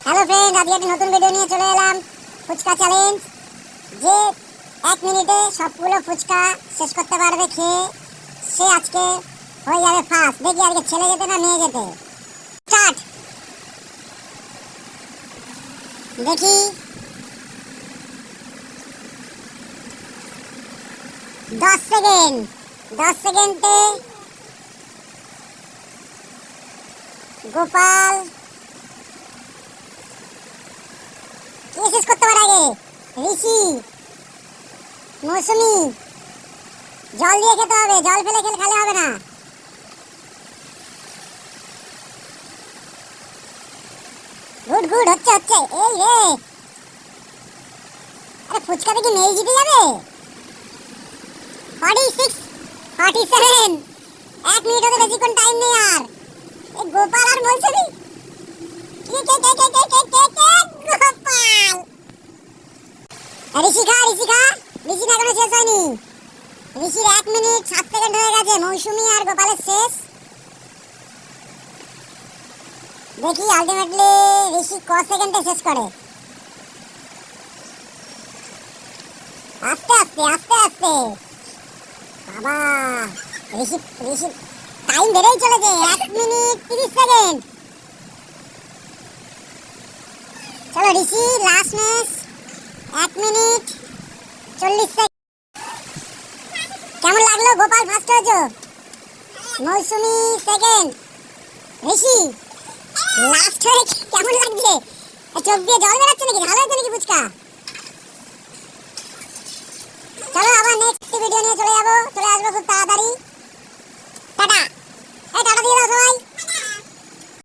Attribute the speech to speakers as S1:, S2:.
S1: Hello friend, আজকে একটা নতুন ভিডিও নিয়ে চলে এলাম। ফুচকা চ্যালেঞ্জ। যে 1 মিনিটে সবগুলো ফুচকা শেষ করতে পারবে খেয়ে, সে আজকে হয়ে যাবে ফার্স্ট। দেখি আজকে ছেলে যেতে না মেয়ে যেতে। স্টার্ট। দেখি 10 সেকেন্ড। 10 সেকেন্ডে গোপাল কে শেষ করতে পারে আগে? ঋষি, মৌসুমি। জল দিয়ে খেতে হবে, জল ফেলে খেলে হবে না। গুড গুড, হচ্ছে হচ্ছে। এই রে, আরে ফুচকা দেখি মেয়ে জিতে যাবে। 46, 47। 1 মিনিট হতে বেশিক্ষণ টাইম নেই আর। এই গোপাল আর মৌসুমি। গোপাল। ঋষি খা, ঋষি খা। ঋষি না এখনো শেষ হয়নি। ঋষির 1 মিনিট 7 সেকেন্ড হয়ে গেছে। মৌসুমি আর গোপালের শেষ। দেখি আলটিমেটলি ঋষি ক সেকেন্ডে শেষ করে। আস্তে আস্তে আস্তে আস্তে। বাবা, ঋষি ঋষি টাইম বেড়েই চলেছে। 1 মিনিট 30 সেকেন্ড। চলো ঋষি লাস্ট ম্যাচ। 1 minute 40 second. কেমন লাগলো? গোপাল ফার্স্ট হয়েছো, মৌসুমি সেকেন্ড, ঋষি লাস্ট হয়ে কেমন লাগছে? চোখ দিয়ে জল বেরোচ্ছে নাকি? ভালো হয়েছে নাকি ফুচকা? চলো আবার নেক্সট ভিডিও নিয়ে চলে আসবো খুব তাড়াতাড়ি। টাটা। এই টাটা দিয়ে দাও সবাই।